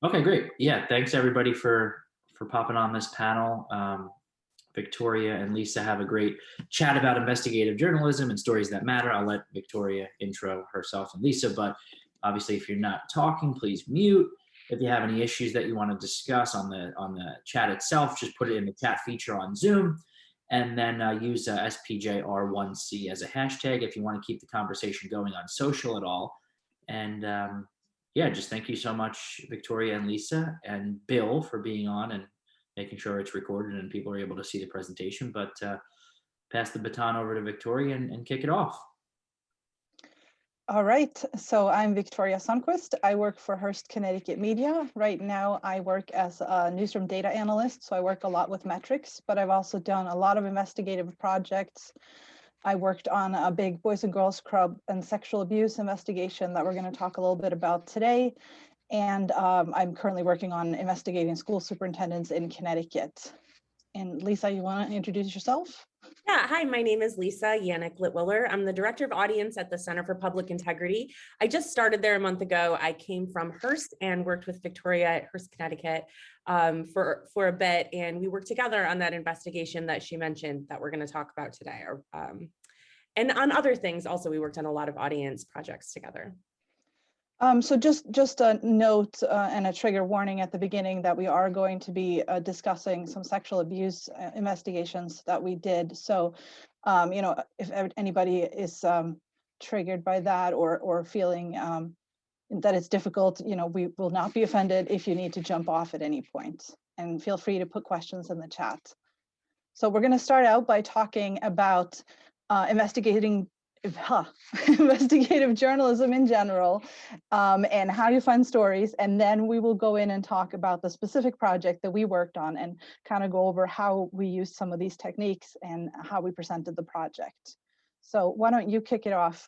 Okay, great. Yeah, thanks everybody for popping on this panel. Victoria and Lisa have a great chat about investigative journalism and stories that matter. I'll let Victoria intro herself and Lisa, but obviously, if you're not talking, please mute. If you have any issues that you want to discuss on the chat itself, just put it in the chat feature on Zoom, and then use SPJR1C as a hashtag if you want to keep the conversation going on social at all. And yeah, just thank you so much, Victoria and Lisa and Bill, for being on and making sure it's recorded and people are able to see the presentation. But pass the baton over to Victoria and kick it off. All right, so I'm Victoria Sundquist. I work for Hearst Connecticut Media. Right now, I work as a newsroom data analyst, so I work a lot with metrics, but I've also done a lot of investigative projects. I worked on a big Boys and Girls Club and sexual abuse investigation that we're going to talk a little bit about today. And I'm currently working on investigating school superintendents in Connecticut. And Lisa, you want to introduce yourself? Yeah, hi, my name is Lisa Yannick Litwiller. I'm the Director of Audience at the Center for Public Integrity. I just started there a month ago. I came from Hearst and worked with Victoria at Hearst, Connecticut for a bit. And we worked together on that investigation that she mentioned that we're going to talk about today. And on other things, also, we worked on a lot of audience projects together. So just a note and a trigger warning at the beginning that we are going to be discussing some sexual abuse investigations that we did. So, if anybody is triggered by that or feeling that it's difficult, we will not be offended if you need to jump off at any point. And feel free to put questions in the chat. So we're going to start out by talking about investigative journalism in general, and how you find stories. And then we will go in and talk about the specific project that we worked on and kind of go over how we used some of these techniques and how we presented the project. So why don't you kick it off?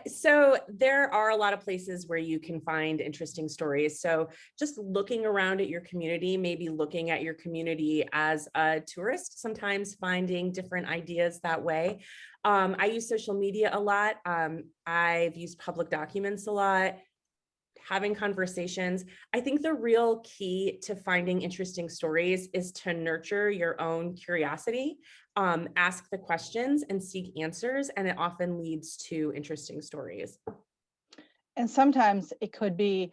So there are a lot of places where you can find interesting stories. So just looking around at your community, maybe looking at your community as a tourist, sometimes finding different ideas that way. I use social media a lot. I've used public documents a lot. Having conversations. I think the real key to finding interesting stories is to nurture your own curiosity, ask the questions and seek answers, and it often leads to interesting stories. And sometimes it could be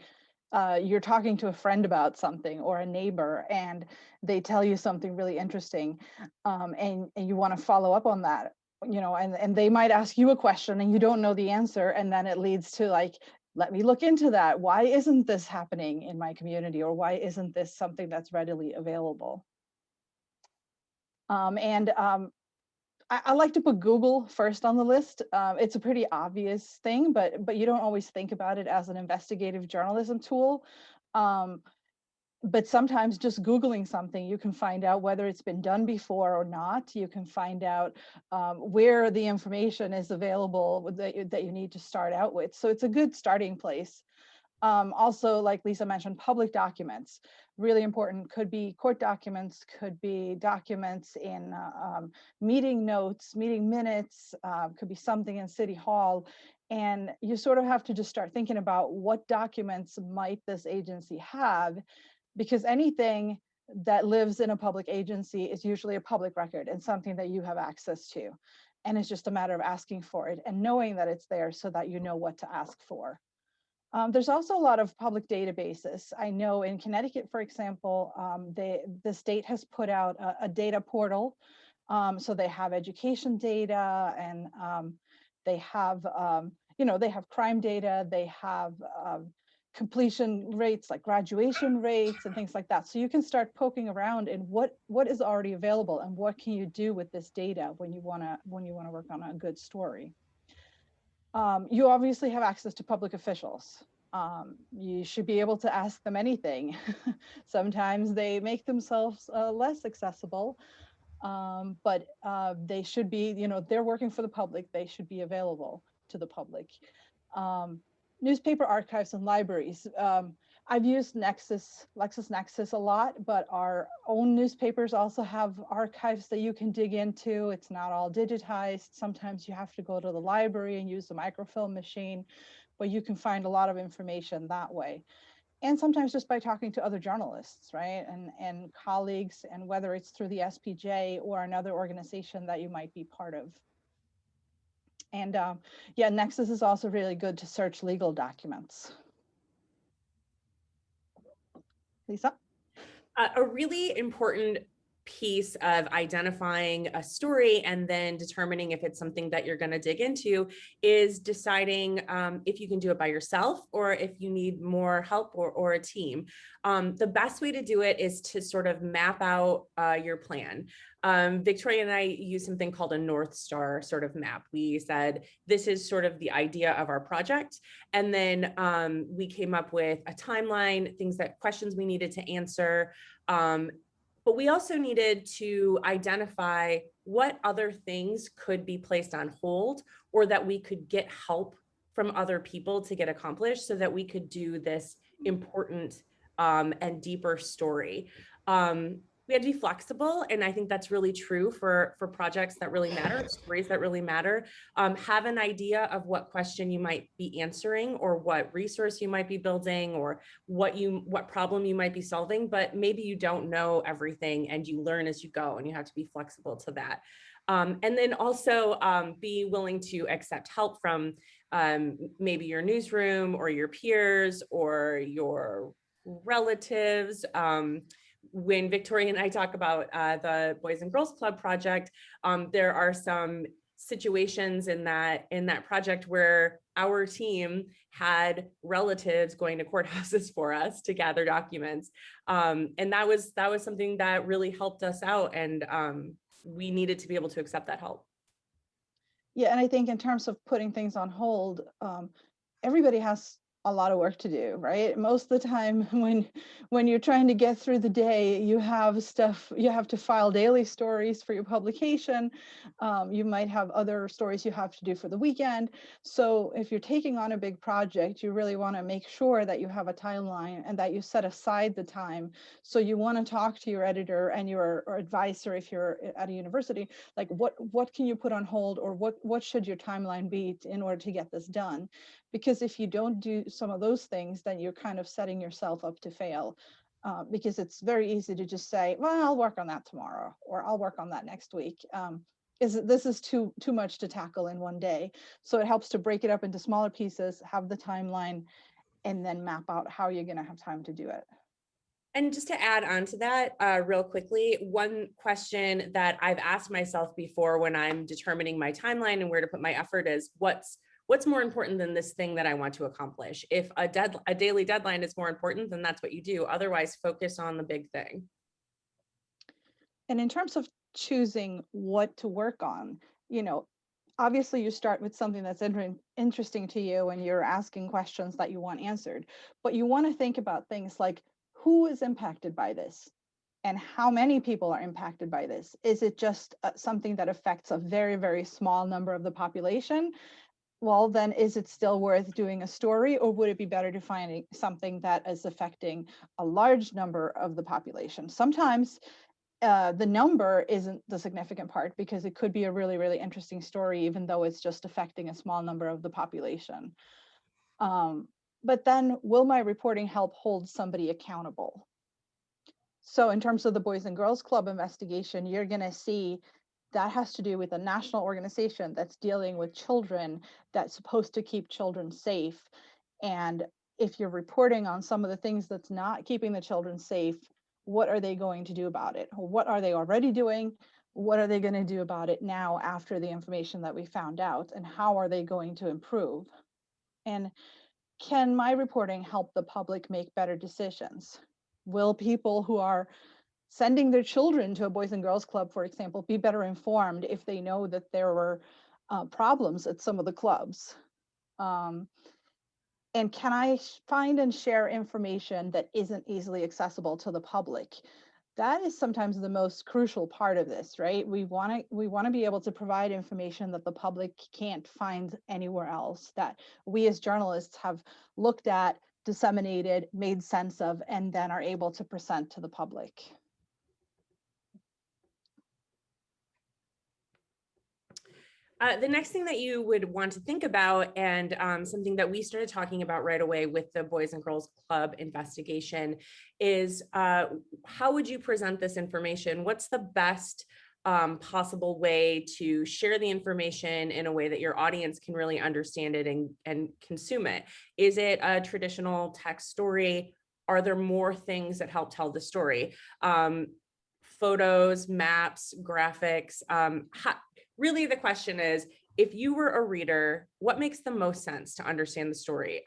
you're talking to a friend about something or a neighbor and they tell you something really interesting, and you want to follow up on that, and they might ask you a question and you don't know the answer, and then it leads to like, let me look into that. Why isn't this happening in my community? Or why isn't this something that's readily available? I like to put Google first on the list. It's a pretty obvious thing, but you don't always think about it as an investigative journalism tool. But sometimes just Googling something, you can find out whether it's been done before or not. You can find out where the information is available that you need to start out with. So it's a good starting place. Also, like Lisa mentioned, public documents, really important. Could be court documents, could be documents in meeting notes, meeting minutes, could be something in City Hall. And you sort of have to just start thinking about what documents might this agency have, because anything that lives in a public agency is usually a public record and something that you have access to. And it's just a matter of asking for it and knowing that it's there so that you know what to ask for. There's also a lot of public databases. I know in Connecticut, for example, the state has put out a data portal. So they have education data, and they have, they have crime data, they have completion rates like graduation rates and things like that. So you can start poking around in what is already available and what can you do with this data when you want to work on a good story. You obviously have access to public officials. You should be able to ask them anything. Sometimes they make themselves less accessible, but they should be, they're working for the public. They should be available to the public. Newspaper archives and libraries. I've used LexisNexis a lot, but our own newspapers also have archives that you can dig into. It's not all digitized. Sometimes you have to go to the library and use the microfilm machine, but you can find a lot of information that way. And sometimes just by talking to other journalists, right? And colleagues, and whether it's through the SPJ or another organization that you might be part of. And yeah, Nexus is also really good to search legal documents. Lisa? A really important piece of identifying a story and then determining if it's something that you're going to dig into is deciding if you can do it by yourself or if you need more help or a team. The best way to do it is to sort of map out your plan. Victoria and I use something called a North Star sort of map. We said, this is sort of the idea of our project. And then we came up with a timeline, questions we needed to answer. But we also needed to identify what other things could be placed on hold or that we could get help from other people to get accomplished so that we could do this important and deeper story. We had to be flexible, and I think that's really true for projects that really matter, stories that really matter. Have an idea of what question you might be answering or what resource you might be building or what problem you might be solving, but maybe you don't know everything and you learn as you go, and you have to be flexible to that. And then also be willing to accept help from maybe your newsroom or your peers or your relatives. When Victoria and I talk about the Boys and Girls Club project, there are some situations in that project where our team had relatives going to courthouses for us to gather documents, and that was something that really helped us out, and we needed to be able to accept that help. Yeah, and I think in terms of putting things on hold, everybody has a lot of work to do, right? Most of the time when you're trying to get through the day, you have to file daily stories for your publication. You might have other stories you have to do for the weekend. So if you're taking on a big project, you really want to make sure that you have a timeline and that you set aside the time. So you want to talk to your editor and your advisor if you're at a university, like what can you put on hold, or what should your timeline be in order to get this done? Because if you don't do some of those things, then you're kind of setting yourself up to fail, because it's very easy to just say, well, I'll work on that tomorrow, or I'll work on that next week. This is too much to tackle in one day. So it helps to break it up into smaller pieces, have the timeline, and then map out how you're going to have time to do it. And just to add on to that real quickly, one question that I've asked myself before when I'm determining my timeline and where to put my effort is, what's more important than this thing that I want to accomplish? If a daily deadline is more important, then that's what you do. Otherwise, focus on the big thing. And in terms of choosing what to work on, obviously you start with something that's interesting to you and you're asking questions that you want answered, but you want to think about things like, who is impacted by this? And how many people are impacted by this? Is it just something that affects a very, very small number of the population? Well, then is it still worth doing a story, or would it be better to find something that is affecting a large number of the population? Sometimes the number isn't the significant part, because it could be a really, really interesting story, even though it's just affecting a small number of the population. But then, will my reporting help hold somebody accountable? So in terms of the Boys and Girls Club investigation, you're going to see that has to do with a national organization that's dealing with children, that's supposed to keep children safe. And if you're reporting on some of the things that's not keeping the children safe, what are they going to do about it? What are they already doing? What are they going to do about it now after the information that we found out? And how are they going to improve? And can my reporting help the public make better decisions? Will people who are sending their children to a Boys and Girls Club, for example, be better informed if they know that there were problems at some of the clubs? And can I find and share information that isn't easily accessible to the public? That is sometimes the most crucial part of this, right? We want to be able to provide information that the public can't find anywhere else, that we as journalists have looked at, disseminated, made sense of, and then are able to present to the public. The next thing that you would want to think about, and something that we started talking about right away with the Boys and Girls Club investigation, is how would you present this information? What's the best possible way to share the information in a way that your audience can really understand it and consume it? Is it a traditional text story? Are there more things that help tell the story? Photos, maps, graphics. Really, the question is, if you were a reader, what makes the most sense to understand the story?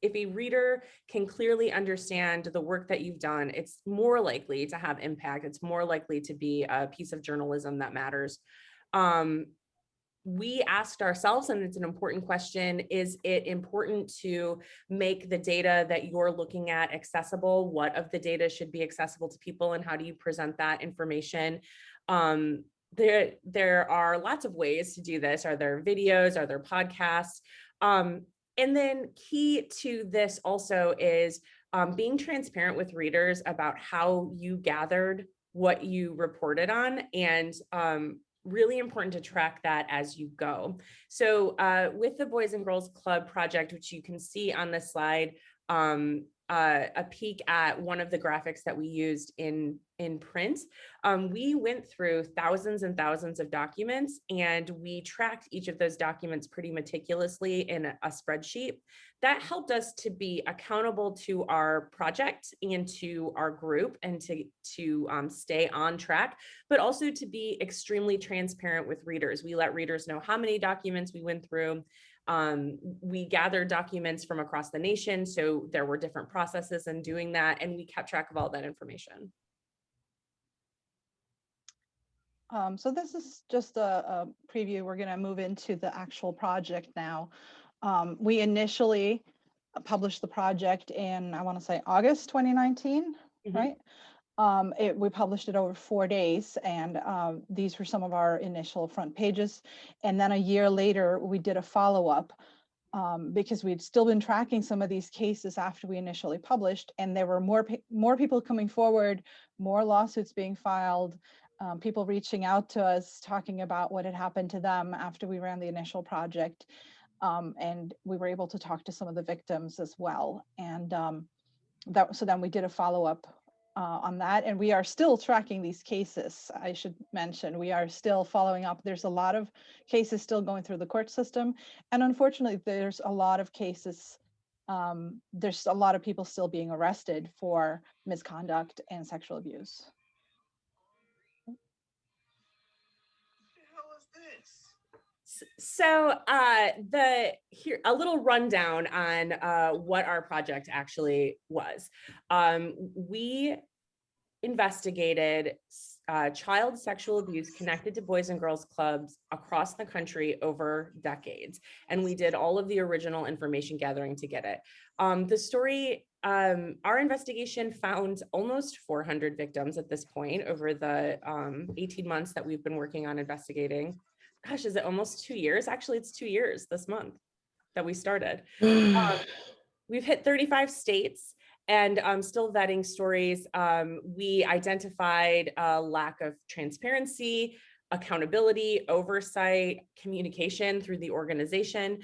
If a reader can clearly understand the work that you've done, it's more likely to have impact. It's more likely to be a piece of journalism that matters. We asked ourselves, and it's an important question, is it important to make the data that you're looking at accessible? What of the data should be accessible to people, and how do you present that information? There are lots of ways to do this. Are there videos? Are there podcasts? And then key to this also is being transparent with readers about how you gathered what you reported on, and really important to track that as you go. So with the Boys and Girls Club project, which you can see on this slide, a peek at one of the graphics that we used in print. We went through thousands and thousands of documents, and we tracked each of those documents pretty meticulously in a spreadsheet. That helped us to be accountable to our project and to our group, and to stay on track, but also to be extremely transparent with readers. We let readers know how many documents we went through. We gathered documents from across the nation, so there were different processes in doing that, and we kept track of all that information. So this is just a preview. We're going to move into the actual project now. We initially published the project in, I want to say, August 2019, right? We published it over 4 days, and these were some of our initial front pages. And then a year later, we did a follow-up because we'd still been tracking some of these cases after we initially published, and there were more people coming forward, more lawsuits being filed, people reaching out to us, talking about what had happened to them after we ran the initial project. And we were able to talk to some of the victims as well. And so then we did a follow-up on that, and we are still tracking these cases. I should mention, we are still following up. There's a lot of cases still going through the court system, and unfortunately there's a lot of cases, there's a lot of people still being arrested for misconduct and sexual abuse. So here a little rundown on what our project actually was. We investigated child sexual abuse connected to Boys and Girls Clubs across the country over decades, and we did all of the original information gathering to get it. The story, our investigation found almost 400 victims at this point over the 18 months that we've been working on investigating. Gosh, is it almost 2 years? Actually, it's 2 years this month that we started. We've hit 35 states and still vetting stories. We identified a lack of transparency, accountability, oversight, communication through the organization.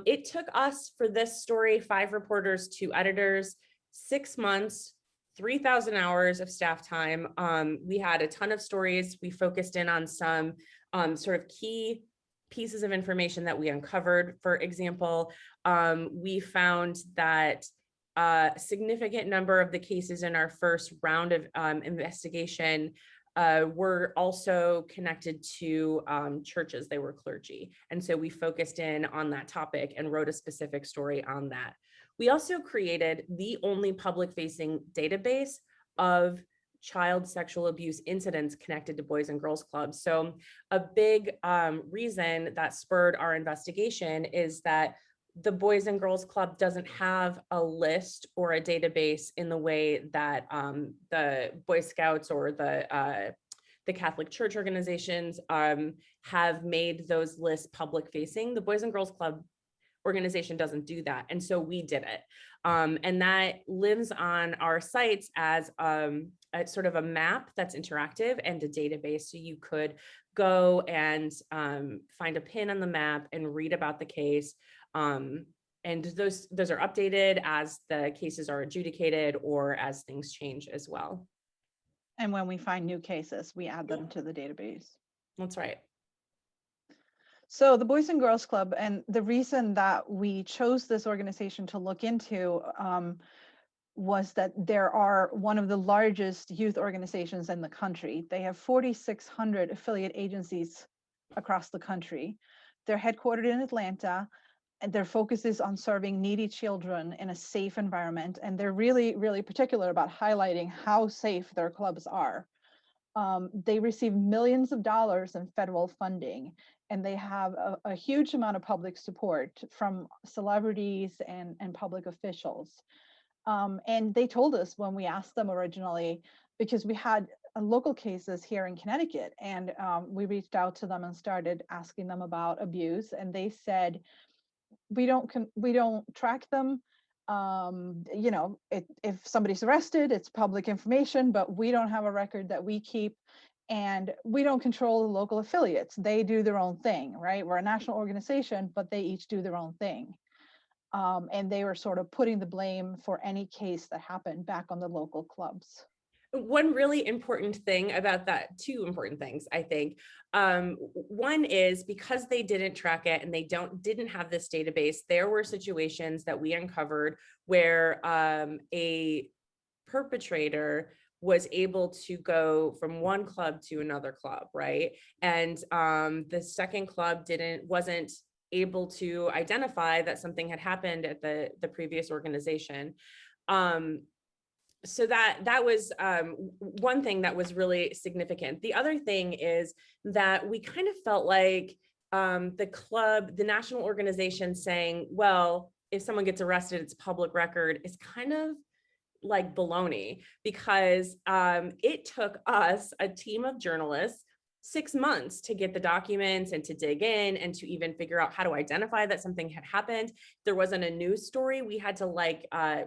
It took us for this story, 5 reporters, 2 editors, 6 months, 3,000 hours of staff time. We had a ton of stories. We focused in on some sort of key pieces of information that we uncovered. For example, we found that a significant number of the cases in our first round of investigation were also connected to churches. They were clergy. And so we focused in on that topic and wrote a specific story on that. We also created the only public-facing database of child sexual abuse incidents connected to Boys and Girls Clubs. So a big reason that spurred our investigation is that the Boys and Girls Club doesn't have a list or a database in the way that the Boy Scouts or the Catholic Church organizations have made those lists public facing. The Boys and Girls Club organization doesn't do that. And so we did it. And that lives on our sites as a sort of a map that's interactive and a database. So you could go and find a pin on the map and read about the case. And those are updated as the cases are adjudicated or as things change as well. And when we find new cases, we add them to the database. That's right. So the Boys and Girls Club, and the reason that we chose this organization to look into was that there are one of the largest youth organizations in the country. They have 4,600 affiliate agencies across the country. They're headquartered in Atlanta, and their focus is on serving needy children in a safe environment. And they're really, really particular about highlighting how safe their clubs are. They receive millions of dollars in federal funding, and they have a huge amount of public support from celebrities and public officials. And they told us when we asked them originally, because we had local cases here in Connecticut, and we reached out to them and started asking them about abuse, and they said, we don't track them. You know, if somebody's arrested, it's public information, but we don't have a record that we keep, and we don't control the local affiliates. They do their own thing, right? We're a national organization, but they each do their own thing. And they were sort of putting the blame for any case that happened back on the local clubs. One really important thing about that, two important things, I think. One is because they didn't track it and they didn't have this database, there were situations that we uncovered where a perpetrator was able to go from one club to another club, right? And the second club wasn't able to identify that something had happened at the previous organization. So that was one thing that was really significant. The other thing is that we kind of felt like the national organization saying, well, if someone gets arrested, it's public record, is kind of like baloney, because it took us, a team of journalists, 6 months to get the documents and to dig in and to even figure out how to identify that something had happened. There wasn't a news story. We had to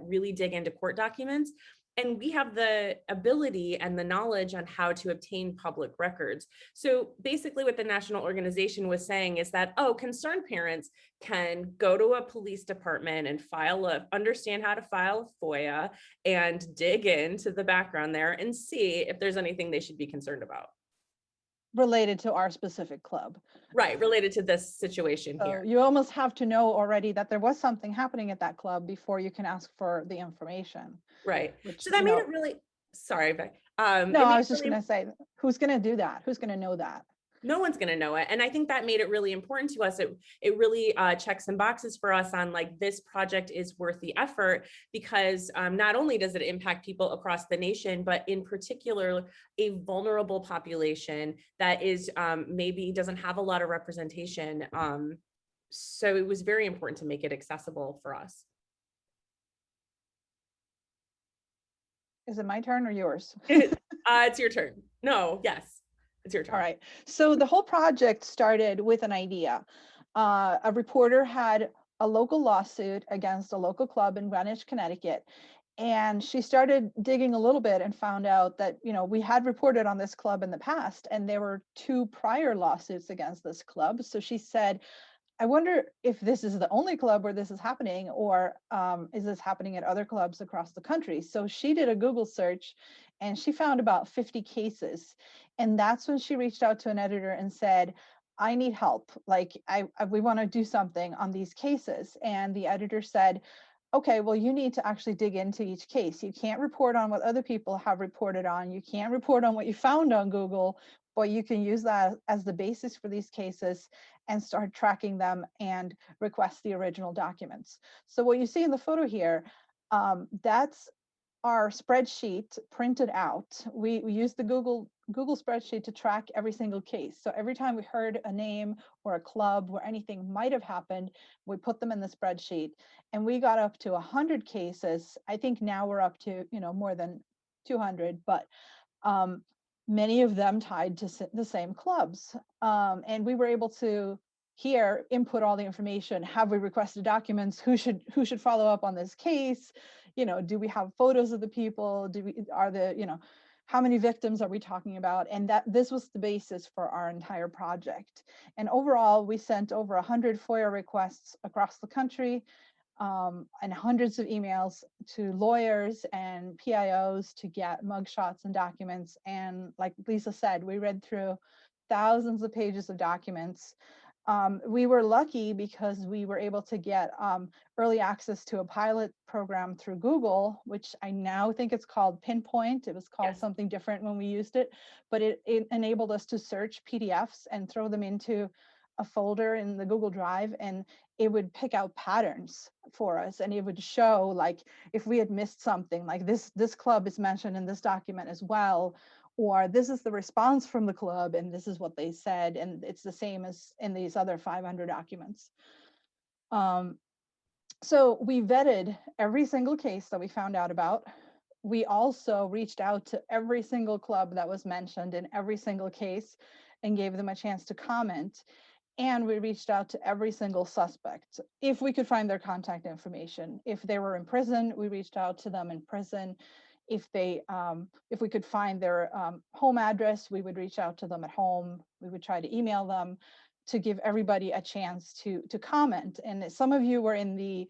really dig into court documents. And we have the ability and the knowledge on how to obtain public records. So basically what the national organization was saying is that, oh, concerned parents can go to a police department and understand how to file a FOIA and dig into the background there and see if there's anything they should be concerned about. Related to our specific club. Right, related to this situation here. You almost have to know already that there was something happening at that club before you can ask for the information. Right. Which, so that made it really, sorry, but no, I was just going to say, who's going to do that? Who's going to know that? No one's going to know it. And I think that made it really important to us. It really checks some boxes for us on like, this project is worth the effort, because not only does it impact people across the nation, but in particular, a vulnerable population that is maybe doesn't have a lot of representation. So it was very important to make it accessible for us. Is it my turn or yours? It's your turn. No, yes. It's your turn. All right. So the whole project started with an idea. A reporter had a local lawsuit against a local club in Greenwich, Connecticut. And she started digging a little bit and found out that, you know, we had reported on this club in the past, and there were 2 prior lawsuits against this club. So she said, I wonder if this is the only club where this is happening, or is this happening at other clubs across the country? So she did a Google search and she found about 50 cases. And that's when she reached out to an editor and said, I need help. Like, we want to do something on these cases. And the editor said, okay, well, you need to actually dig into each case. You can't report on what other people have reported on. You can't report on what you found on Google, but you can use that as the basis for these cases and start tracking them and request the original documents. So what you see in the photo here, that's our spreadsheet printed out. We used the Google spreadsheet to track every single case. So every time we heard a name or a club where anything might have happened, we put them in the spreadsheet, and we got up to 100 cases. I think now we're up to, you know, more than 200, but many of them tied to the same clubs. And we were able to here input all the information. Have we requested documents? Who should follow up on this case? You know, do we have photos of the people? how many victims are we talking about? And that this was the basis for our entire project. And overall, we sent over 100 FOIA requests across the country, and hundreds of emails to lawyers and PIOs to get mugshots and documents. And like Lisa said, we read through thousands of pages of documents. We were lucky because we were able to get early access to a pilot program through Google, which I now think it's called Pinpoint. It was called something different when we used it, but it enabled us to search PDFs and throw them into a folder in the Google Drive, and it would pick out patterns for us, and it would show like if we had missed something, like this club is mentioned in this document as well, or this is the response from the club and this is what they said, and it's the same as in these other 500 documents. So we vetted every single case that we found out about. We also reached out to every single club that was mentioned in every single case and gave them a chance to comment. And we reached out to every single suspect if we could find their contact information. If they were in prison, we reached out to them in prison. If we could find their home address, we would reach out to them at home. We would try to email them to give everybody a chance to comment. And some of you were in the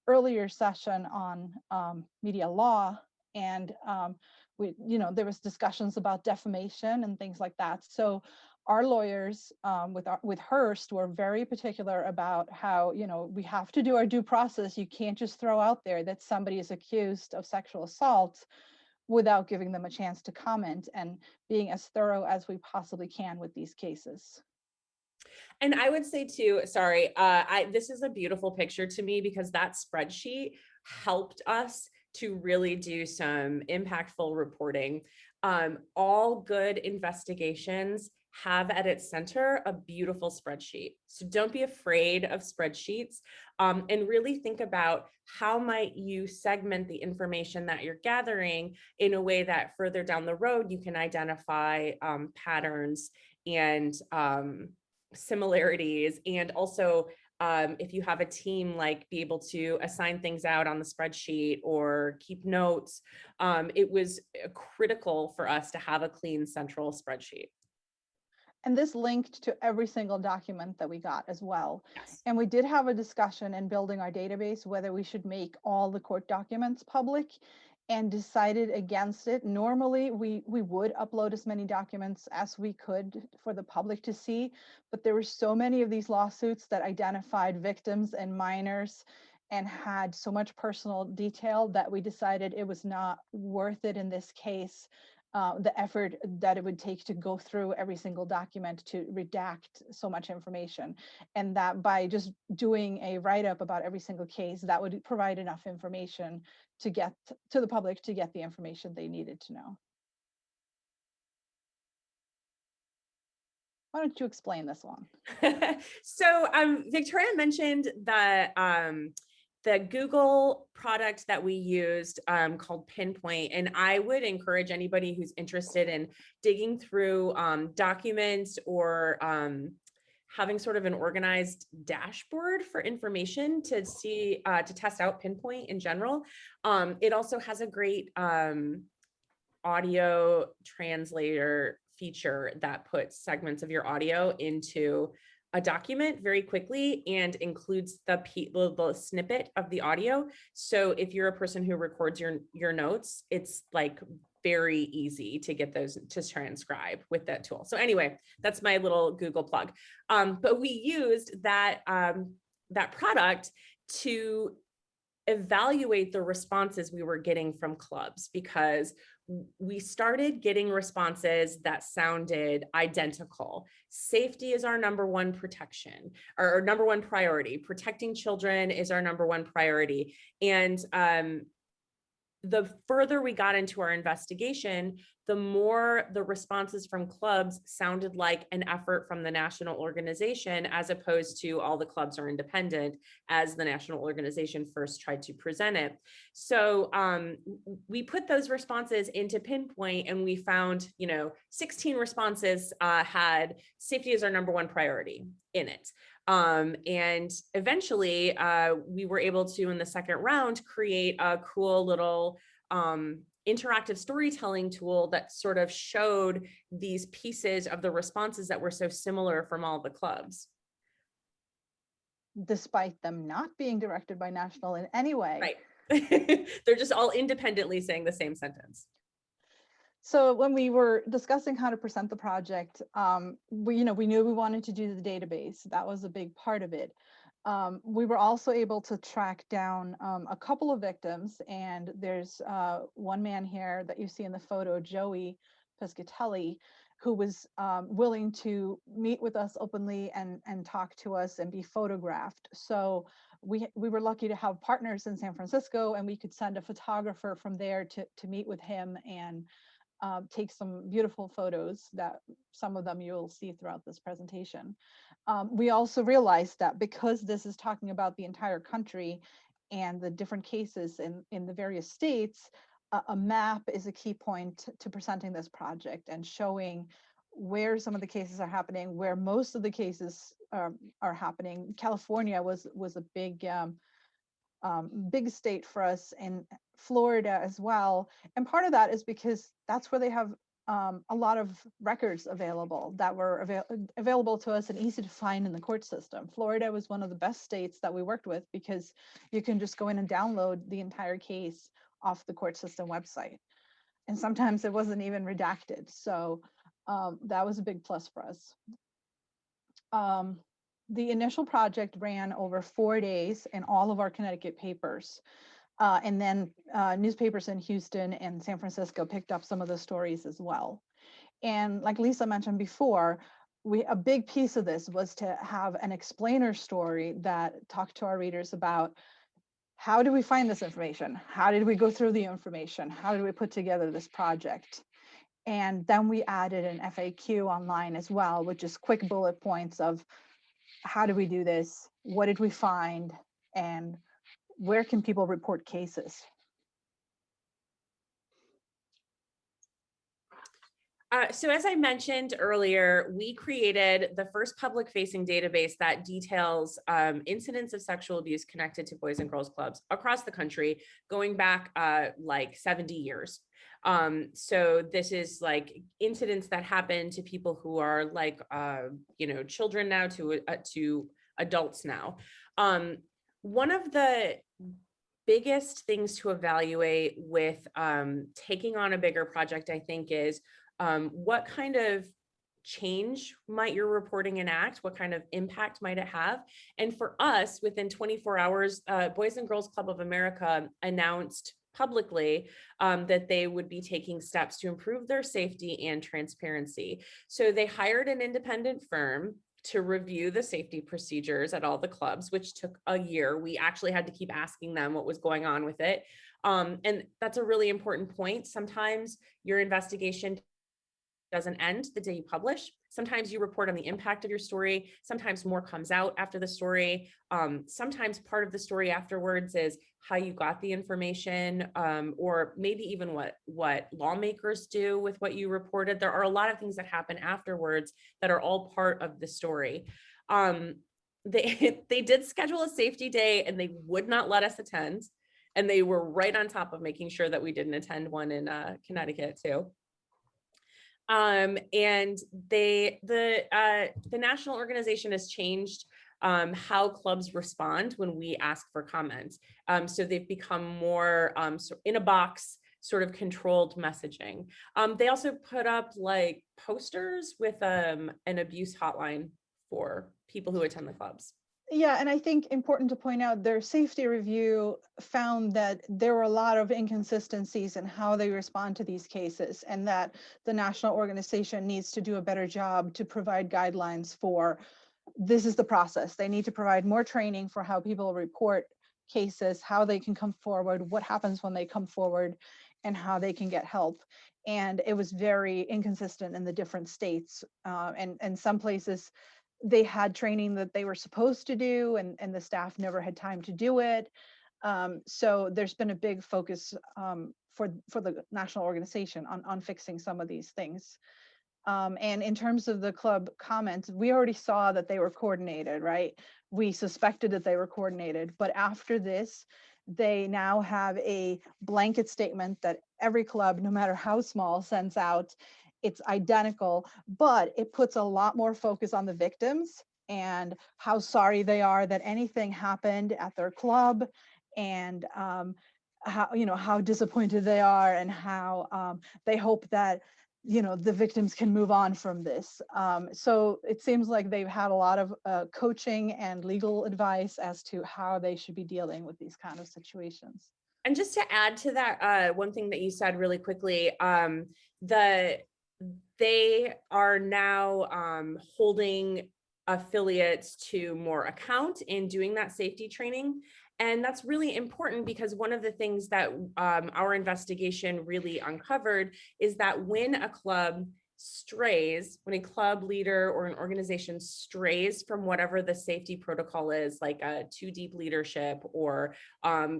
earlier session on media law, and there was discussions about defamation and things like that. So our lawyers with Hearst were very particular about how, we have to do our due process. You can't just throw out there that somebody is accused of sexual assault without giving them a chance to comment, and being as thorough as we possibly can with these cases. And I would say too, sorry, this is a beautiful picture to me because that spreadsheet helped us to really do some impactful reporting. All good investigations have at its center a beautiful spreadsheet. So don't be afraid of spreadsheets, and really think about how might you segment the information that you're gathering in a way that further down the road you can identify patterns and similarities, and also if you have a team, like be able to assign things out on the spreadsheet or keep notes. It was critical for us to have a clean central spreadsheet. And this linked to every single document that we got as well. Yes. And we did have a discussion in building our database whether we should make all the court documents public, and decided against it. Normally, we would upload as many documents as we could for the public to see, but there were so many of these lawsuits that identified victims and minors and had so much personal detail that we decided it was not worth it in this case, the effort that it would take to go through every single document to redact so much information. And that by just doing a write-up about every single case, that would provide enough information to get to the public to get the information they needed to know. Why don't you explain this one? So Victoria mentioned the Google product that we used called Pinpoint. And I would encourage anybody who's interested in digging through documents or having sort of an organized dashboard for information to see, to test out Pinpoint in general. It also has a great audio translator feature that puts segments of your audio into a document very quickly and includes the snippet of the audio. So if you're a person who records your notes, it's like very easy to get those to transcribe with that tool. So anyway, that's my little Google plug. But we used that product to evaluate the responses we were getting from clubs, because we started getting responses that sounded identical. Safety is our number one protection, or number one priority. Protecting children is our number one priority. And the further we got into our investigation, the more the responses from clubs sounded like an effort from the national organization, as opposed to all the clubs are independent, as the national organization first tried to present it. So we put those responses into Pinpoint, and we found, 16 responses had safety as our number one priority in it. And eventually we were able to, in the second round, create a cool little interactive storytelling tool that sort of showed these pieces of the responses that were so similar from all the clubs. Despite them not being directed by National in any way. Right. They're just all independently saying the same sentence. So when we were discussing how to present the project, we knew we wanted to do the database. That was a big part of it. We were also able to track down a couple of victims, and there's one man here that you see in the photo, Joey Pescatelli, who was willing to meet with us openly and talk to us and be photographed. So we were lucky to have partners in San Francisco, and we could send a photographer from there to meet with him and take some beautiful photos that some of them you'll see throughout this presentation. We also realized that because this is talking about the entire country and the different cases in the various states, a map is a key point to presenting this project and showing where some of the cases are happening, where most of the cases are happening. California was a big state for us, and Florida as well. And part of that is because that's where they have a lot of records available that were available to us and easy to find in the court system. Florida was one of the best states that we worked with because you can just go in and download the entire case off the court system website. And sometimes it wasn't even redacted. So that was a big plus for us. The initial project ran over 4 days in all of our Connecticut papers. And then newspapers in Houston and San Francisco picked up some of the stories as well. And like Lisa mentioned before, a big piece of this was to have an explainer story that talked to our readers about how do we find this information? How did we go through the information? How did we put together this project? And then we added an FAQ online as well, which is quick bullet points of how did we do this? What did we find? And where can people report cases? So as I mentioned earlier, we created the first public-facing database that details incidents of sexual abuse connected to Boys and Girls Clubs across the country, going back like 70 years. So this is like incidents that happen to people who are like, children now to adults now. One of the biggest things to evaluate with taking on a bigger project, I think, is what kind of change might your reporting enact? What kind of impact might it have? And for us, within 24 hours, Boys and Girls Club of America announced publicly that they would be taking steps to improve their safety and transparency. So they hired an independent firm to review the safety procedures at all the clubs, which took a year. We actually had to keep asking them what was going on with it. And that's a really important point. Sometimes your investigation doesn't end the day you publish. Sometimes you report on the impact of your story. Sometimes more comes out after the story. Sometimes part of the story afterwards is how you got the information, or maybe even what lawmakers do with what you reported. There are a lot of things that happen afterwards that are all part of the story. They did schedule a safety day and they would not let us attend. And they were right on top of making sure that we didn't attend one in Connecticut too. And the national organization has changed how clubs respond when we ask for comments. So they've become more in a box, sort of controlled messaging. They also put up like posters with an abuse hotline for people who attend the clubs. Yeah, and I think important to point out their safety review found that there were a lot of inconsistencies in how they respond to these cases, and that the national organization needs to do a better job to provide guidelines for this is the process. They need to provide more training for how people report cases, how they can come forward, what happens when they come forward, and how they can get help. And it was very inconsistent in the different states, and some places they had training that they were supposed to do, and the staff never had time to do it. So there's been a big focus for the national organization on fixing some of these things. And in terms of the club comments, we already saw that they were coordinated, right? We suspected that they were coordinated, but after this, they now have a blanket statement that every club, no matter how small, sends out. It's identical, but it puts a lot more focus on the victims and how sorry they are that anything happened at their club, and how, you know, how disappointed they are, and how they hope that, you know, the victims can move on from this. So it seems like they've had a lot of coaching and legal advice as to how they should be dealing with these kind of situations. And just to add to that, one thing that you said really quickly, they are now holding affiliates to more account in doing that safety training. And that's really important because one of the things that our investigation really uncovered is that when a club strays, when a club leader or an organization strays from whatever the safety protocol is, like a too deep leadership, or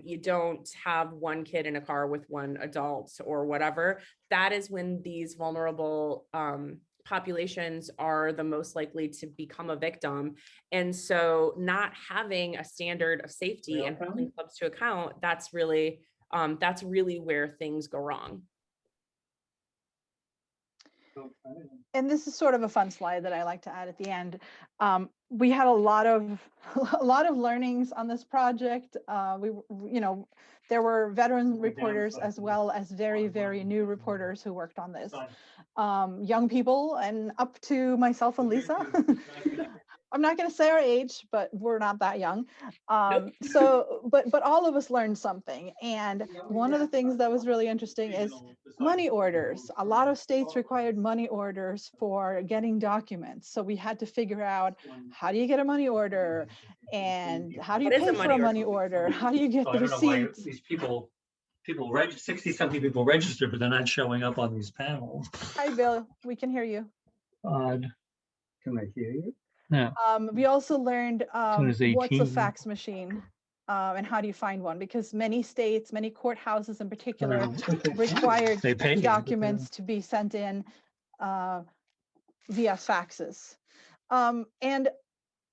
you don't have one kid in a car with one adult or whatever, that is when these vulnerable populations are the most likely to become a victim. And so not having a standard of safety and holding clubs to account, that's really where things go wrong. And this is sort of a fun slide that I like to add at the end. We had a lot of learnings on this project. You know, there were veteran reporters as well as very, very new reporters who worked on this. Young people and up to myself and Lisa. I'm not going to say our age, but we're not that young. So, but all of us learned something. And one of the things that was really interesting is money orders. A lot of states required money orders for getting documents. So we had to figure out, how do you get a money order? And how do you pay for a money order? How do you get the receipts? These people 60-something people registered, but they're not showing up on these panels. Hi, Bill. We can hear you. Odd. Can I hear you? Yeah. We also learned what's a 18. fax machine and how do you find one? Because many states, many courthouses in particular, required They pay you. documents to be sent in via faxes. And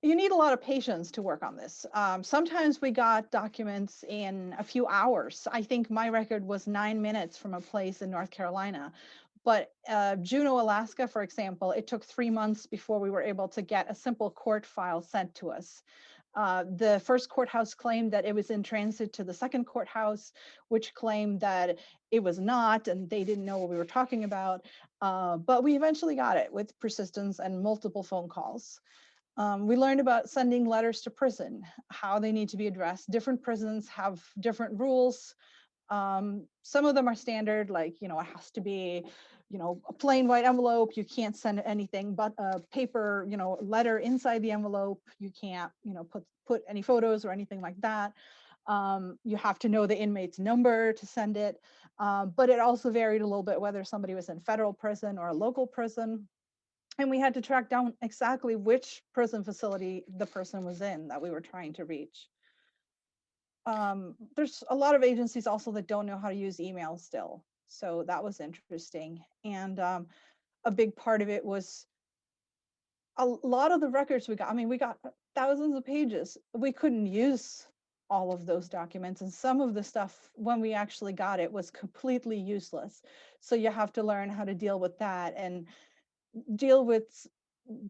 you need a lot of patience to work on this. Sometimes we got documents in a few hours. I think my record was 9 minutes from a place in North Carolina. But Juneau, Alaska, for example, it took 3 months before we were able to get a simple court file sent to us. The first courthouse claimed that it was in transit to the second courthouse, which claimed that it was not, and they didn't know what we were talking about. But we eventually got it with persistence and multiple phone calls. We learned about sending letters to prison, how they need to be addressed. Different prisons have different rules. Some of them are standard, like, you know, it has to be, you know, a plain white envelope. You can't send anything but a paper, you know, letter inside the envelope. You can't, you know, put any photos or anything like that. You have to know the inmate's number to send it. But it also varied a little bit whether somebody was in federal prison or a local prison. And we had to track down exactly which prison facility the person was in that we were trying to reach. There's a lot of agencies also that don't know how to use email still. So that was interesting. And a big part of it was a lot of the records we got. I mean, we got thousands of pages. We couldn't use all of those documents. And some of the stuff, when we actually got it, was completely useless. So you have to learn how to deal with that and deal with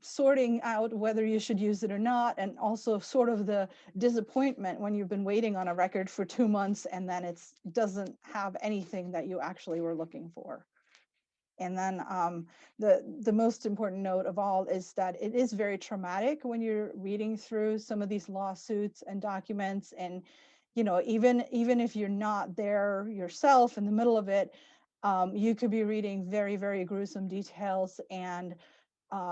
sorting out whether you should use it or not, and also sort of the disappointment when you've been waiting on a record for 2 months and then it doesn't have anything that you actually were looking for. And then the most important note of all is that it is very traumatic when you're reading through some of these lawsuits and documents, and you know, even if you're not there yourself in the middle of it, you could be reading very, very gruesome details. And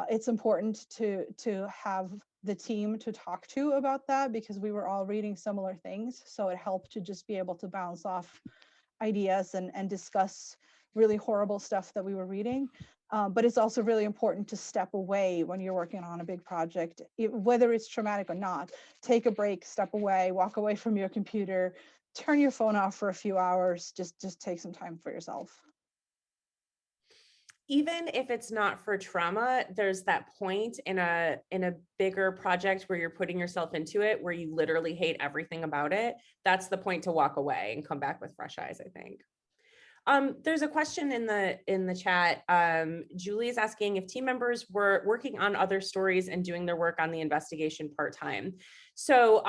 it's important to have the team to talk to about that, because we were all reading similar things. So it helped to just be able to bounce off ideas and discuss really horrible stuff that we were reading. But it's also really important to step away when you're working on a big project, whether it's traumatic or not. Take a break, step away, walk away from your computer, turn your phone off for a few hours, just take some time for yourself. even if it's not for trauma, there's that point in a bigger project where you're putting yourself into it, where you literally hate everything about it. That's the point to walk away and come back with fresh eyes, I think. There's a question in the chat. Julie is asking if team members were working on other stories and doing their work on the investigation part-time. So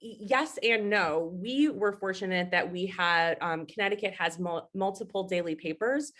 yes and no. We were fortunate that we had, Connecticut has multiple daily papers.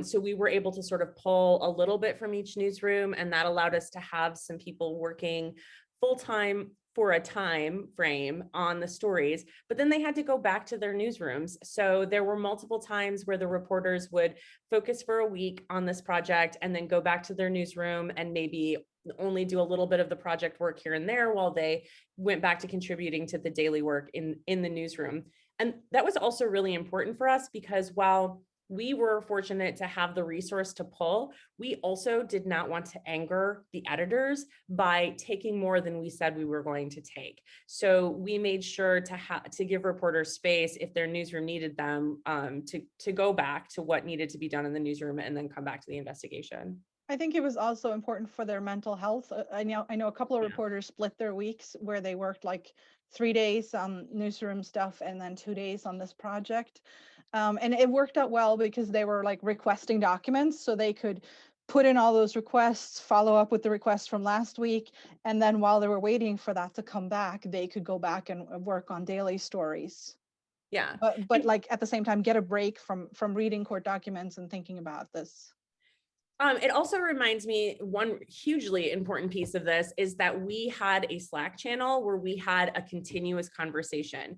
So we were able to sort of pull a little bit from each newsroom, and that allowed us to have some people working full-time for a time frame on the stories, but then they had to go back to their newsrooms. So there were multiple times where the reporters would focus for a week on this project and then go back to their newsroom and maybe only do a little bit of the project work here and there while they went back to contributing to the daily work in the newsroom. And that was also really important for us because while we were fortunate to have the resource to pull, we also did not want to anger the editors by taking more than we said we were going to take. So we made sure to give reporters space if their newsroom needed them to go back to what needed to be done in the newsroom and then come back to the investigation. I think it was also important for their mental health. I know a couple of reporters split their weeks where they worked like 3 days on newsroom stuff and then 2 days on this project. And it worked out well because they were like requesting documents, so they could put in all those requests, follow up with the requests from last week, and then while they were waiting for that to come back, they could go back and work on daily stories. Yeah. But like at the same time, get a break from reading court documents and thinking about this. It also reminds me, one hugely important piece of this is that we had a Slack channel where we had a continuous conversation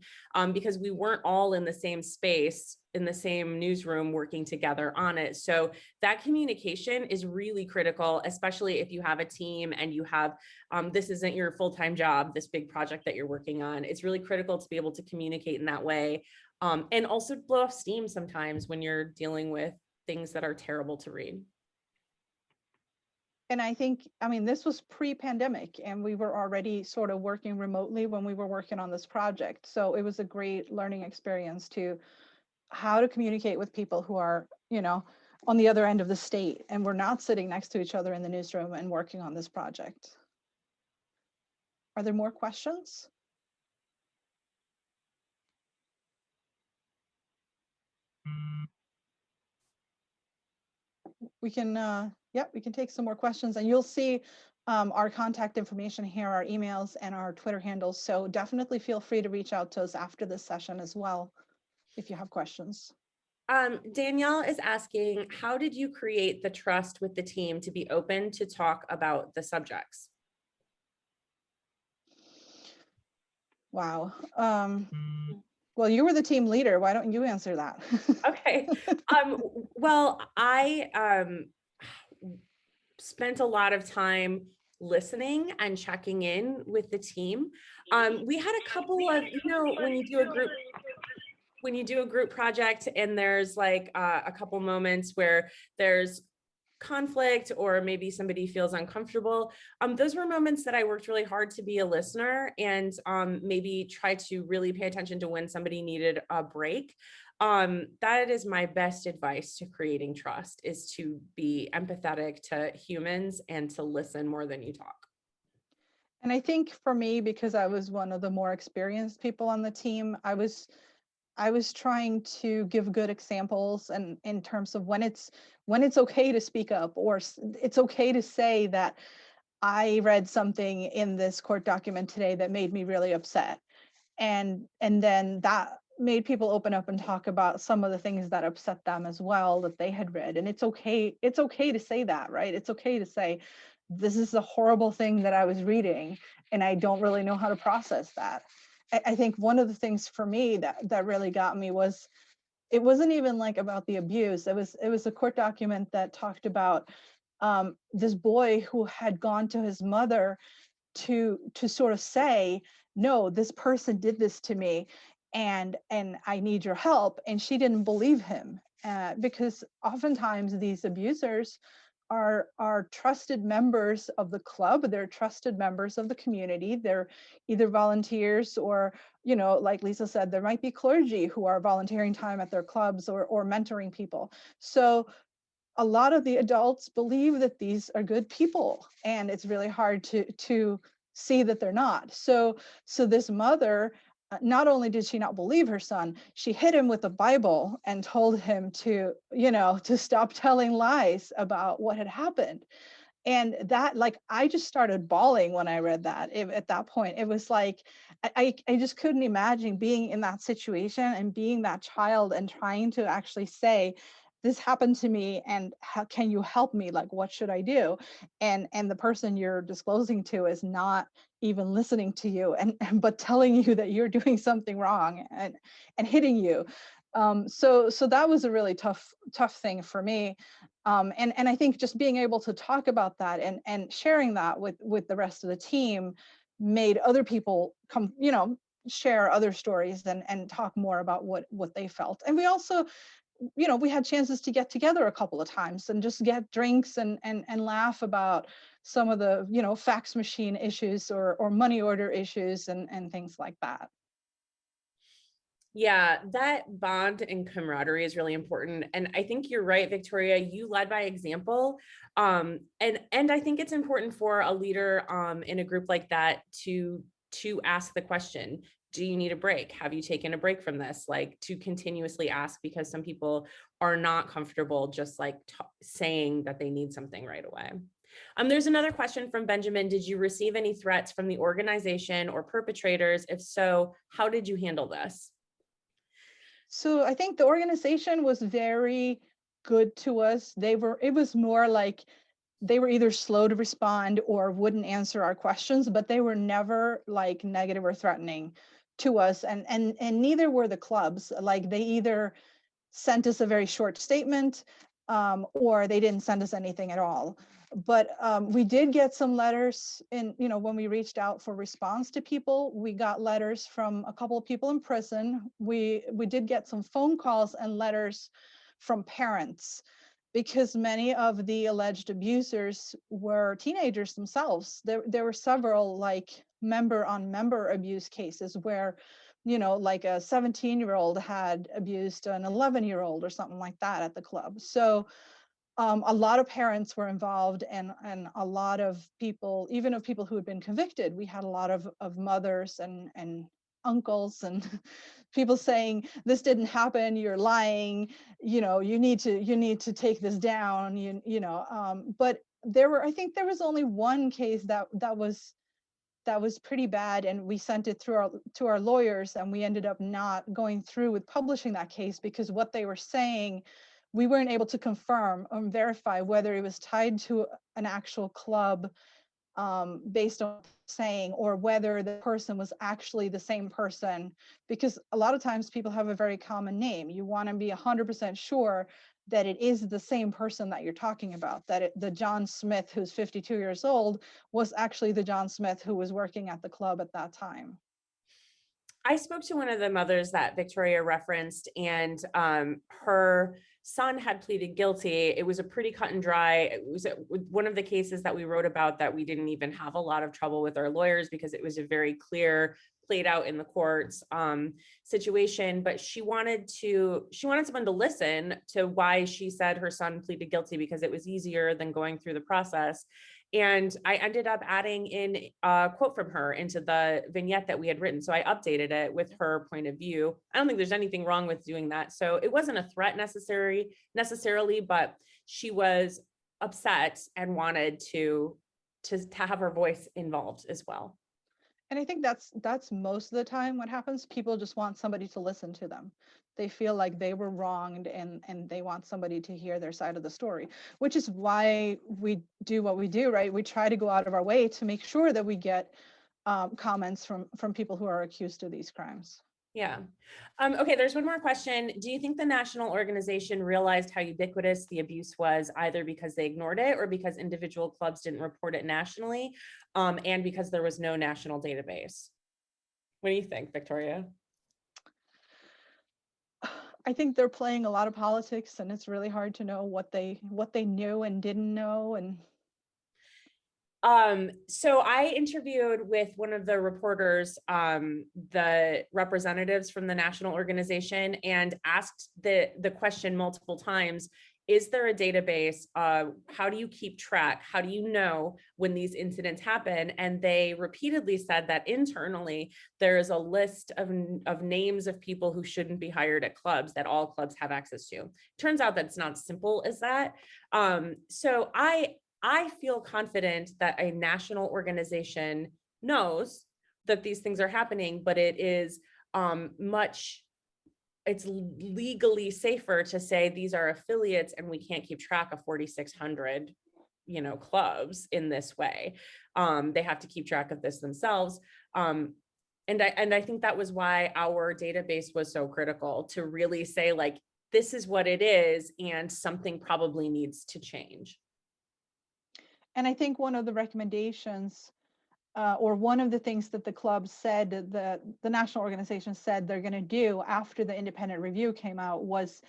because we weren't all in the same space, in the same newsroom working together on it. So that communication is really critical, especially if you have a team and you have, this isn't your full-time job, this big project that you're working on. It's really critical to be able to communicate in that way and also blow off steam sometimes when you're dealing with things that are terrible to read. And I think, I mean, this was pre-pandemic and we were already sort of working remotely when we were working on this project. So it was a great learning experience to how to communicate with people who are, you know, on the other end of the state and we're not sitting next to each other in the newsroom and working on this project. Are there more questions? We can, we can take some more questions and you'll see our contact information here, our emails and our Twitter handles. So definitely feel free to reach out to us after this session as well, if you have questions. Danielle is asking, how did you create the trust with the team to be open to talk about the subjects? Wow. Well, you were the team leader. Why don't you answer that? Okay. Well, I spent a lot of time listening and checking in with the team. We had a couple of, you know, when you do a group project and there's like a couple moments where there's conflict or maybe somebody feels uncomfortable. Those were moments that I worked really hard to be a listener and maybe try to really pay attention to when somebody needed a break. That is my best advice to creating trust, is to be empathetic to humans and to listen more than you talk. And I think for me, because I was one of the more experienced people on the team, I was trying to give good examples and in terms of when it's okay to speak up, or it's okay to say that I read something in this court document today that made me really upset. And then that made people open up and talk about some of the things that upset them as well that they had read. And it's okay to say that, right? It's okay to say, this is a horrible thing that I was reading and I don't really know how to process that. I think one of the things for me that really got me was, it wasn't even like about the abuse. It was a court document that talked about this boy who had gone to his mother to sort of say, no, this person did this to me and I need your help. And she didn't believe him because oftentimes these abusers are trusted members of the club. They're trusted members of the community. They're either volunteers or, you know, like Lisa said, there might be clergy who are volunteering time at their clubs or mentoring people. So a lot of the adults believe that these are good people, and it's really hard to see that they're not. So this mother, not only did she not believe her son, she hit him with the Bible and told him to, to stop telling lies about what had happened. And that, like, I just started bawling when I read that. At that point, it was like, I just couldn't imagine being in that situation and being that child and trying to actually say, this happened to me, and how can you help me? Like, what should I do? And the person you're disclosing to is not even listening to you, but telling you that you're doing something wrong and hitting you. So that was a really tough thing for me. And I think just being able to talk about that and sharing that with the rest of the team made other people come, share other stories and talk more about what they felt. And we also, we had chances to get together a couple of times and just get drinks and laugh about some of the, fax machine issues or money order issues and things like that. Yeah, that bond and camaraderie is really important. And I think you're right, Victoria, you led by example. And I think it's important for a leader in a group like that to ask the question, do you need a break? Have you taken a break from this? Like, to continuously ask, because some people are not comfortable just like saying that they need something right away. There's another question from Benjamin. Did you receive any threats from the organization or perpetrators? If so, how did you handle this? So I think the organization was very good to us. It was more like they were either slow to respond or wouldn't answer our questions, but they were never like negative or threatening to us. And neither were the clubs. Like, they either sent us a very short statement or they didn't send us anything at all. But we did get some letters when we reached out for response to people. We got letters from a couple of people in prison. We did get some phone calls and letters from parents, because many of the alleged abusers were teenagers themselves. There were several like member on member abuse cases where, like a 17-year-old had abused an 11-year-old or something like that at the club. So a lot of parents were involved, and a lot of people, even of people who had been convicted. We had a lot of mothers and uncles and people saying, this didn't happen, you're lying, you need to take this down, but I think there was only one case that was pretty bad, and we sent it through to our lawyers, and we ended up not going through with publishing that case because what they were saying, we weren't able to confirm or verify whether it was tied to an actual club based on saying, or whether the person was actually the same person, because a lot of times people have a very common name. You want to be 100% sure that it is the same person that you're talking about, that the John Smith who's 52 years old was actually the John Smith who was working at the club at that time. I spoke to one of the mothers that Victoria referenced, and her son had pleaded guilty. It was a pretty cut and dry. It was one of the cases that we wrote about that we didn't even have a lot of trouble with our lawyers because it was a very clear, played out in the courts situation. But she wanted someone to listen to why she said her son pleaded guilty, because it was easier than going through the process. And I ended up adding in a quote from her into the vignette that we had written. So I updated it with her point of view. I don't think there's anything wrong with doing that. So it wasn't a threat necessarily, but she was upset and wanted to have her voice involved as well. And I think that's most of the time what happens. People just want somebody to listen to them. They feel like they were wronged, and they want somebody to hear their side of the story, which is why we do what we do, right? We try to go out of our way to make sure that we get comments from people who are accused of these crimes. Yeah. Okay, there's one more question. Do you think the national organization realized how ubiquitous the abuse was, either because they ignored it or because individual clubs didn't report it nationally, and because there was no national database? What do you think, Victoria? I think they're playing a lot of politics, and it's really hard to know what they knew and didn't know. And so I interviewed with one of the reporters, the representatives from the national organization, and asked the question multiple times, is there a database? How do you keep track? How do you know when these incidents happen? And they repeatedly said that internally, there is a list of names of people who shouldn't be hired at clubs that all clubs have access to. Turns out that's not simple as that. So I feel confident that a national organization knows that these things are happening, but it is it's legally safer to say these are affiliates and we can't keep track of 4,600, clubs in this way. They have to keep track of this themselves. And I think that was why our database was so critical, to really say, like, this is what it is and something probably needs to change. And I think one of the recommendations, or one of the things that the club said, the national organization said they're going to do after the independent review came out, was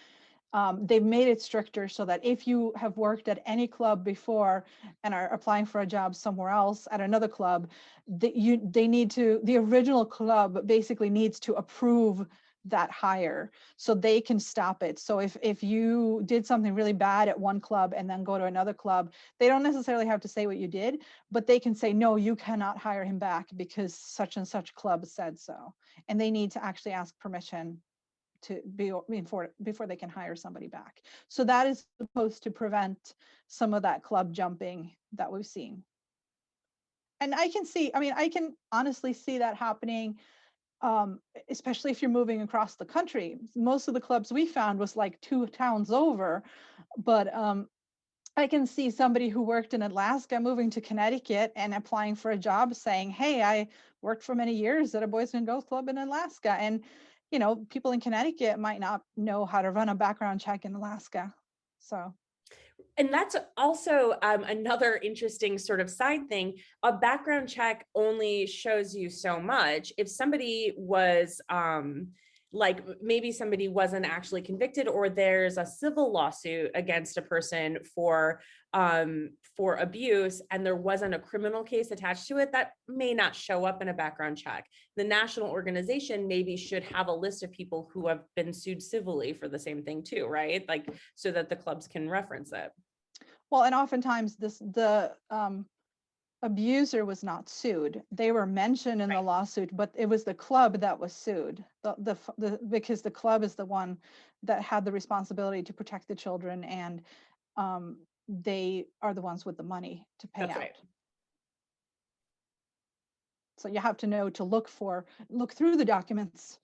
they've made it stricter so that if you have worked at any club before and are applying for a job somewhere else at another club, the original club basically needs to approve that hire so they can stop it. So if you did something really bad at one club and then go to another club, they don't necessarily have to say what you did, but they can say, no, you cannot hire him back because such and such club said so. And they need to actually ask permission to be before they can hire somebody back. So that is supposed to prevent some of that club jumping that we've seen. And I can honestly see that happening, especially if you're moving across the country. Most of the clubs we found was like 2 towns over, but I can see somebody who worked in Alaska moving to Connecticut and applying for a job saying, hey, I worked for many years at a Boys and Girls Club in Alaska. And, people in Connecticut might not know how to run a background check in Alaska. So. And that's also another interesting sort of side thing. A background check only shows you so much. If somebody was like, maybe somebody wasn't actually convicted, or there's a civil lawsuit against a person for abuse and there wasn't a criminal case attached to it, that may not show up in a background check. The national organization maybe should have a list of people who have been sued civilly for the same thing too, right? Like, so that the clubs can reference it. Well, and oftentimes the abuser was not sued. They were mentioned in the lawsuit, but it was the club that was sued. Because the club is the one that had the responsibility to protect the children, and they are the ones with the money to pay out. Right. So you have to know to look through the documents.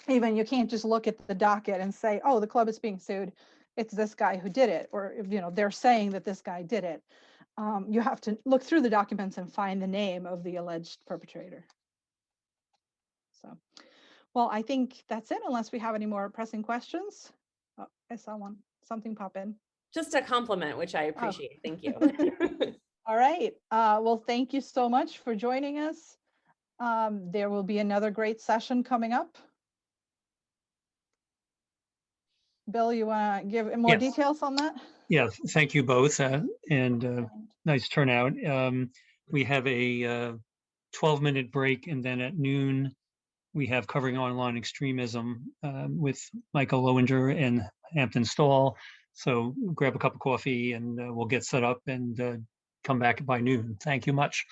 Even you can't just look at the docket and say, oh, the club is being sued, it's this guy who did it, or they're saying that this guy did it. You have to look through the documents and find the name of the alleged perpetrator. So, well, I think that's it, unless we have any more pressing questions. Oh, I saw something pop in. Just a compliment, which I appreciate. Thank you. All right. Well, thank you so much for joining us. There will be another great session coming up. Bill, you want to give more details on that? Yes, thank you both, and nice turnout. We have a 12-minute break, and then at noon, we have Covering Online Extremism with Michael Lowinger and Hampton Stall. So grab a cup of coffee, and we'll get set up and come back by noon. Thank you much.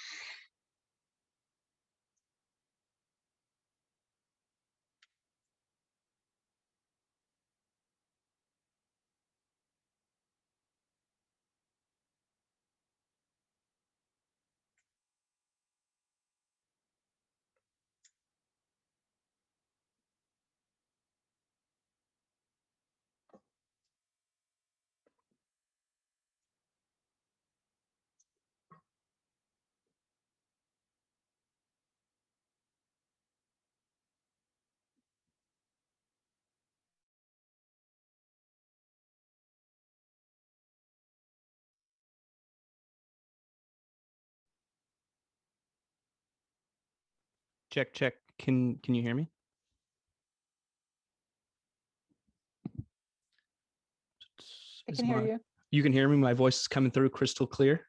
Check, check. Can you hear me? I can hear you. You can hear me? My voice is coming through crystal clear?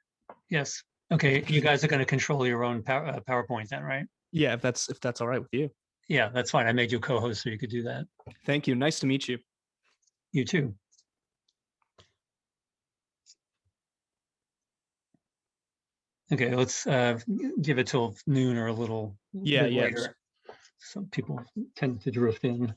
Yes. Okay, you guys are going to control your own PowerPoint then, right? Yeah, if that's all right with you. Yeah, that's fine. I made you co-host so you could do that. Thank you. Nice to meet you. You too. Okay, let's give it till noon or a little Yeah, bit yeah. later. Some people tend to drift in.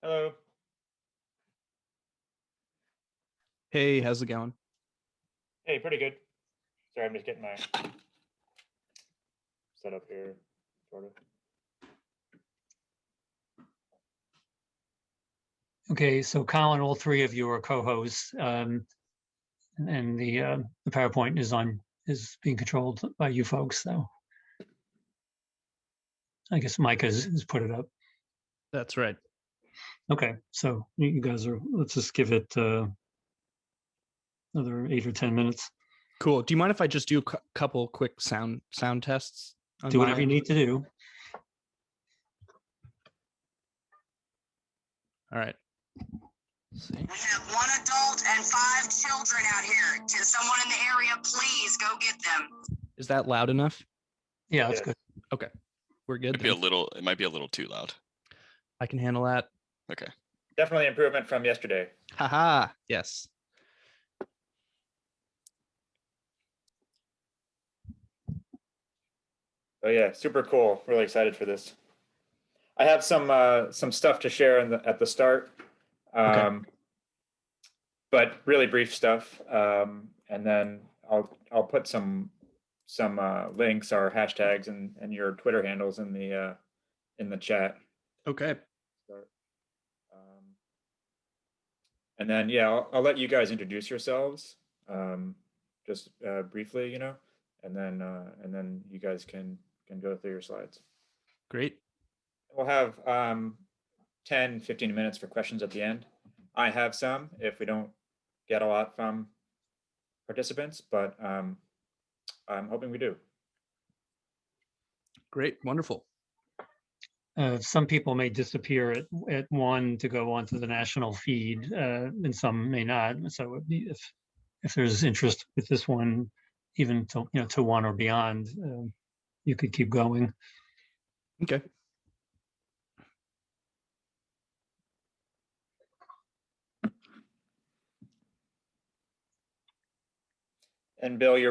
Hello. Hey, how's it going? Hey, pretty good. Sorry, I'm just getting my setup here, sort of. Okay, so Colin, all three of you are co-hosts, and the PowerPoint is being controlled by you folks. So I guess Mike has put it up. That's right. Okay, so you guys are. Let's just give it another 8 or 10 minutes. Cool. Do you mind if I just do a couple quick sound tests? on Do my whatever you end? need to do. All right. Let's see. We have 1 adult and 5 children out here. Can someone in the area please go get them? Is that loud enough? Yeah, that's Yeah. good. Okay. We're good. Might be a then. little. It might be a little too loud. I can handle that. Okay. Definitely improvement from yesterday. Haha. Yes. Oh yeah, super cool. Really excited for this. I have some stuff to share at the start, but really brief stuff, and then I'll put some links or hashtags and your Twitter handles in the chat. Okay. Start. And then yeah, I'll let you guys introduce yourselves, just briefly, and then you guys can go through your slides. Great. We'll have 10, 15 minutes for questions at the end. I have some if we don't get a lot from participants, but I'm hoping we do. Great. Wonderful. Some people may disappear at 1 to go onto the national feed, and some may not. So if there's interest with this one, even to 1 or beyond, you could keep going. Okay. And Bill, you're